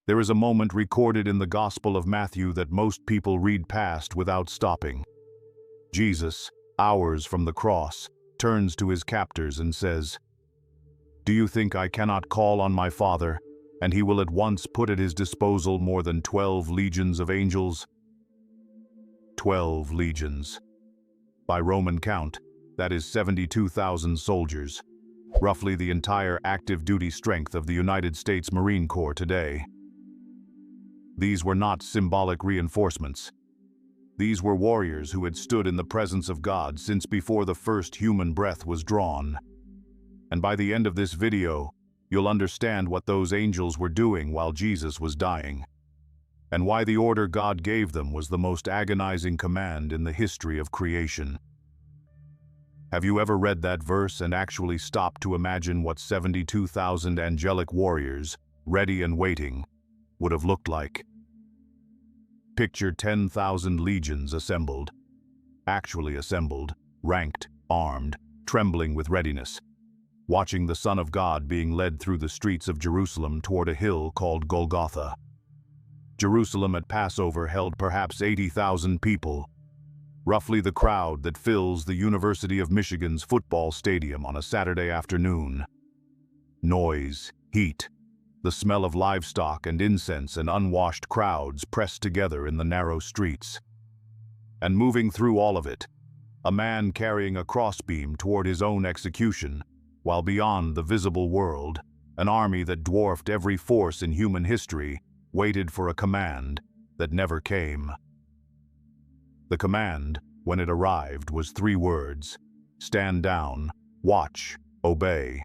There is a moment recorded in the Gospel of Matthew that most people read past without stopping. Jesus, hours from the cross, turns to his captors and says, "Do you think I cannot call on my Father, and he will at once put at his disposal more than 12 legions of angels?" 12 legions. By Roman count, that is 72,000 soldiers, roughly the entire active duty strength of the United States Marine Corps today. These were not symbolic reinforcements. These were warriors who had stood in the presence of God since before the first human breath was drawn. And by the end of this video, you'll understand what those angels were doing while Jesus was dying, and why the order God gave them was the most agonizing command in the history of creation. Have you ever read that verse and actually stopped to imagine what 72,000 angelic warriors, ready and waiting, would have looked like? Picture 10,000 legions assembled, actually assembled, ranked, armed, trembling with readiness, watching the Son of God being led through the streets of Jerusalem toward a hill called Golgotha. Jerusalem at Passover held perhaps 80,000 people, roughly the crowd that fills the University of Michigan's football stadium on a Saturday afternoon. Noise, heat, the smell of livestock and incense and unwashed crowds pressed together in the narrow streets. And moving through all of it, a man carrying a crossbeam toward his own execution, while beyond the visible world, an army that dwarfed every force in human history waited for a command that never came. The command, when it arrived, was 3 words: stand down, watch, obey.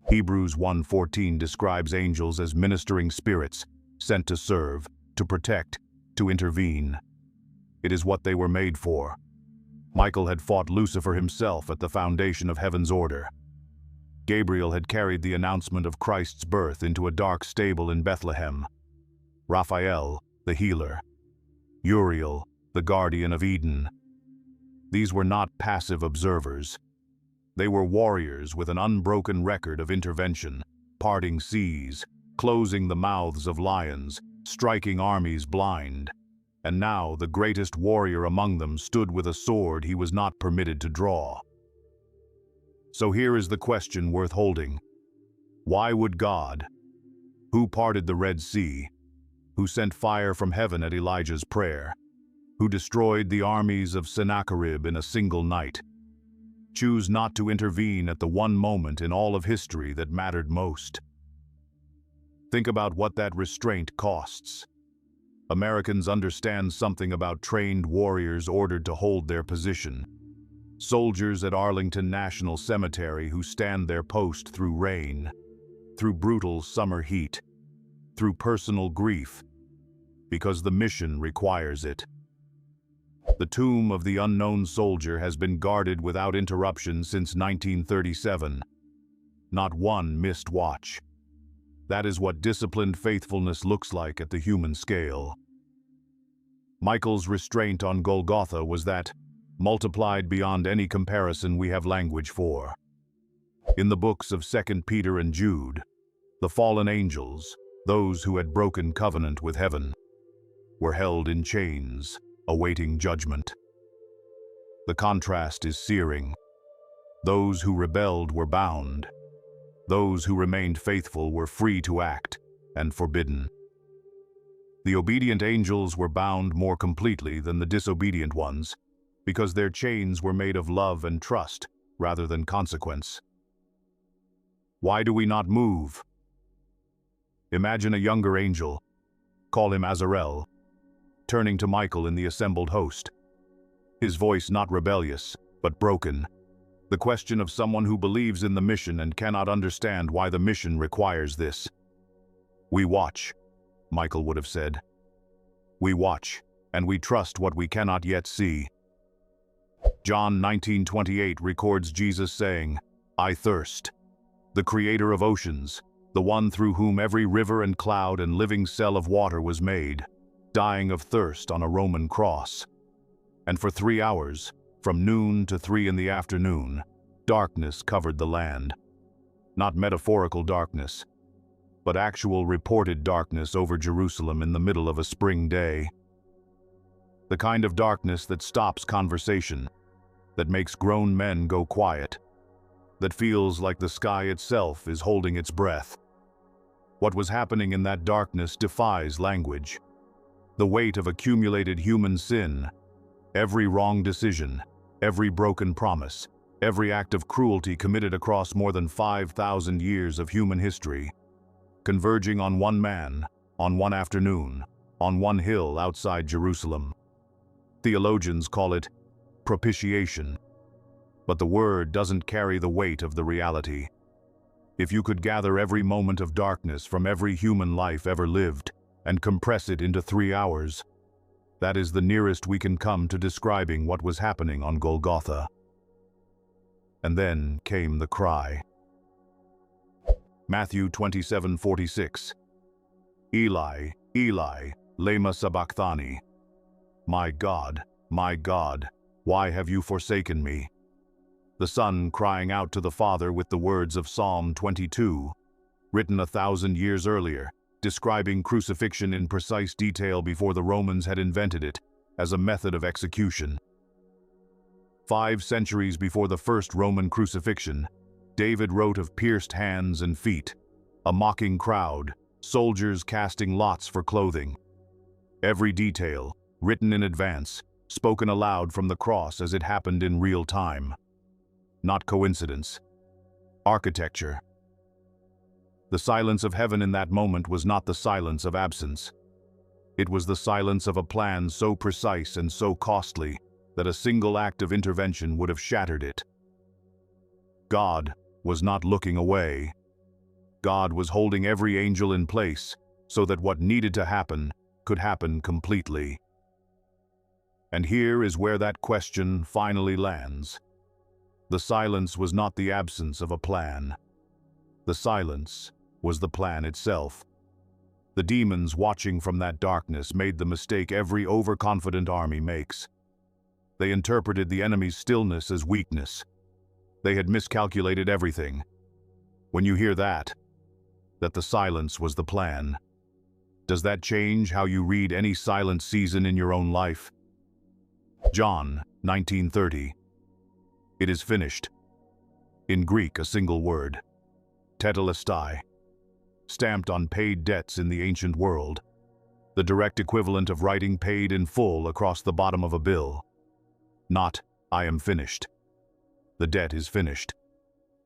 Hebrews 1:14 describes angels as ministering spirits, sent to serve, to protect, to intervene. It is what they were made for. Michael had fought Lucifer himself at the foundation of heaven's order. Gabriel had carried the announcement of Christ's birth into a dark stable in Bethlehem. Raphael, the healer. Uriel, the guardian of Eden. These were not passive observers. They were warriors with an unbroken record of intervention, parting seas, closing the mouths of lions, striking armies blind. And now the greatest warrior among them stood with a sword he was not permitted to draw. So here is the question worth holding. Why would God, who parted the Red Sea, who sent fire from heaven at Elijah's prayer, who destroyed the armies of Sennacherib in a single night, choose not to intervene at the one moment in all of history that mattered most? Think about what that restraint costs. Americans understand something about trained warriors ordered to hold their position. Soldiers at Arlington National Cemetery who stand their post through rain, through brutal summer heat, through personal grief, because the mission requires it. The tomb of the unknown soldier has been guarded without interruption since 1937. Not one missed watch. That is what disciplined faithfulness looks like at the human scale. Michael's restraint on Golgotha was that, multiplied beyond any comparison we have language for. In the books of 2 Peter and Jude, the fallen angels, those who had broken covenant with heaven, were held in chains, awaiting judgment. The contrast is searing. Those who rebelled were bound. Those who remained faithful were free to act, and forbidden. The obedient angels were bound more completely than the disobedient ones, because their chains were made of love and trust rather than consequence. Why do we not move? Imagine a younger angel, call him Azrael, turning to Michael in the assembled host. His voice not rebellious, but broken. The question of someone who believes in the mission and cannot understand why the mission requires this. We watch, Michael would have said. We watch, and we trust what we cannot yet see. John 19:28 records Jesus saying, "I thirst." The creator of oceans, the one through whom every river and cloud and living cell of water was made, dying of thirst on a Roman cross. And for 3 hours, from noon to 3 in the afternoon, darkness covered the land. Not metaphorical darkness, but actual reported darkness over Jerusalem in the middle of a spring day. The kind of darkness that stops conversation, that makes grown men go quiet, that feels like the sky itself is holding its breath. What was happening in that darkness defies language. The weight of accumulated human sin, every wrong decision, every broken promise, every act of cruelty committed across more than 5,000 years of human history, converging on one man, on one afternoon, on one hill outside Jerusalem. Theologians call it propitiation, but the word doesn't carry the weight of the reality. If you could gather every moment of darkness from every human life ever lived and compress it into 3 hours, that is the nearest we can come to describing what was happening on Golgotha. And then came the cry. Matthew 27:46. Eli, Eli, lema sabachthani. My God, why have you forsaken me? The Son crying out to the Father with the words of Psalm 22, written 1,000 years earlier, describing crucifixion in precise detail before the Romans had invented it as a method of execution. 5 centuries before the first Roman crucifixion, David wrote of pierced hands and feet, a mocking crowd, soldiers casting lots for clothing. Every detail, written in advance, spoken aloud from the cross as it happened in real time. Not coincidence. Architecture. The silence of heaven in that moment was not the silence of absence. It was the silence of a plan so precise and so costly that a single act of intervention would have shattered it. God was not looking away. God was holding every angel in place so that what needed to happen could happen completely. And here is where that question finally lands. The silence was not the absence of a plan. The silence was the plan itself. The demons watching from that darkness made the mistake every overconfident army makes. They interpreted the enemy's stillness as weakness. They had miscalculated everything. When you hear that the silence was the plan, does that change how you read any silent season in your own life? John 19:30. It is finished. In Greek, a single word, tetelestai, stamped on paid debts in the ancient world, the direct equivalent of writing paid in full across the bottom of a bill. Not, I am finished. The debt is finished.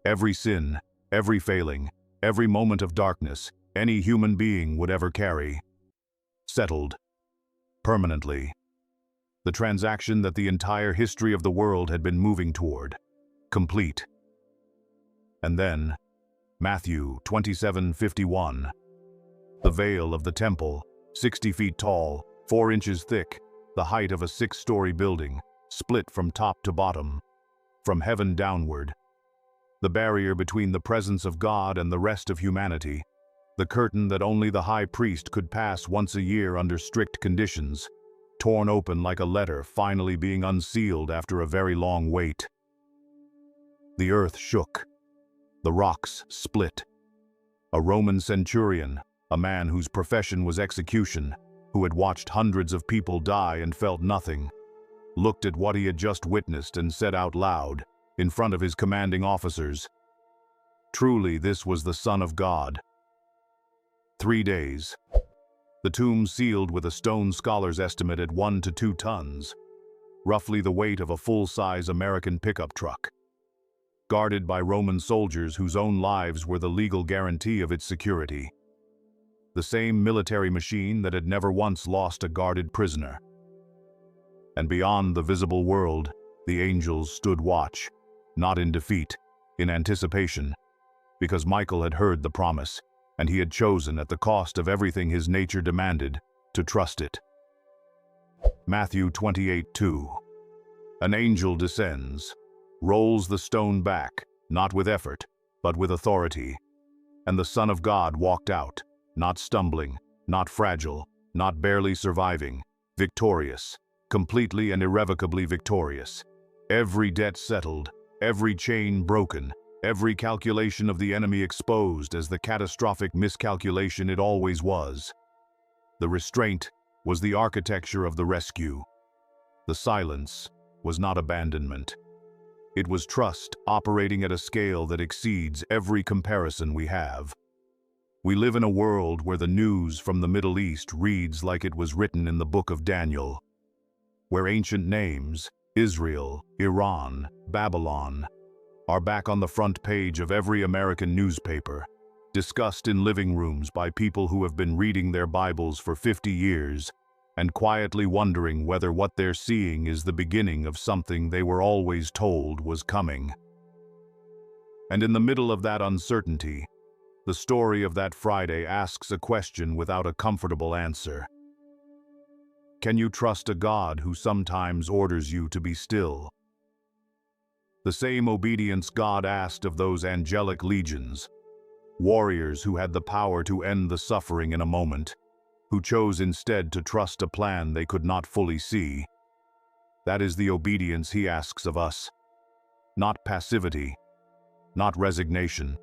Every sin, every failing, every moment of darkness any human being would ever carry. Settled. Permanently. The transaction that the entire history of the world had been moving toward. Complete. And then, Matthew 27:51. The veil of the temple, 60 feet tall, 4 inches thick, the height of a 6-story building, split from top to bottom, from heaven downward. The barrier between the presence of God and the rest of humanity, the curtain that only the high priest could pass once a year under strict conditions, torn open like a letter finally being unsealed after a very long wait. The earth shook. The rocks split. A Roman centurion, a man whose profession was execution, who had watched hundreds of people die and felt nothing, looked at what he had just witnessed and said out loud, in front of his commanding officers, "Truly this was the Son of God." 3 days. The tomb sealed with a stone scholar's estimate at 1 to 2 tons, roughly the weight of a full-size American pickup truck. Guarded by Roman soldiers whose own lives were the legal guarantee of its security. The same military machine that had never once lost a guarded prisoner. And beyond the visible world, the angels stood watch, not in defeat, in anticipation, because Michael had heard the promise, and he had chosen, at the cost of everything his nature demanded, to trust it. Matthew 28:2. An angel descends, rolls the stone back, not with effort, but with authority. And the Son of God walked out, not stumbling, not fragile, not barely surviving, victorious, completely and irrevocably victorious. Every debt settled, every chain broken, Every calculation of the enemy exposed as the catastrophic miscalculation it always was. The restraint was the architecture of the rescue. The silence was not abandonment. It was trust operating at a scale that exceeds every comparison we have. We live in a world where the news from the Middle East reads like it was written in the book of Daniel, where ancient names, Israel, Iran, Babylon, are back on the front page of every American newspaper, discussed in living rooms by people who have been reading their Bibles for 50 years and quietly wondering whether what they're seeing is the beginning of something they were always told was coming. And in the middle of that uncertainty, the story of that Friday asks a question without a comfortable answer. Can you trust a God who sometimes orders you to be still? The same obedience God asked of those angelic legions, warriors who had the power to end the suffering in a moment, who chose instead to trust a plan they could not fully see. That is the obedience He asks of us. Not passivity, not resignation.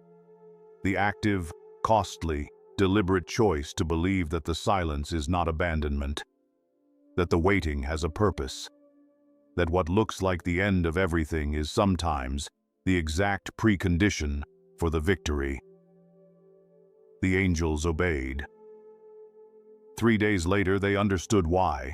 The active, costly, deliberate choice to believe that the silence is not abandonment, that the waiting has a purpose, that what looks like the end of everything is sometimes the exact precondition for the victory. The angels obeyed. 3 days later, they understood why.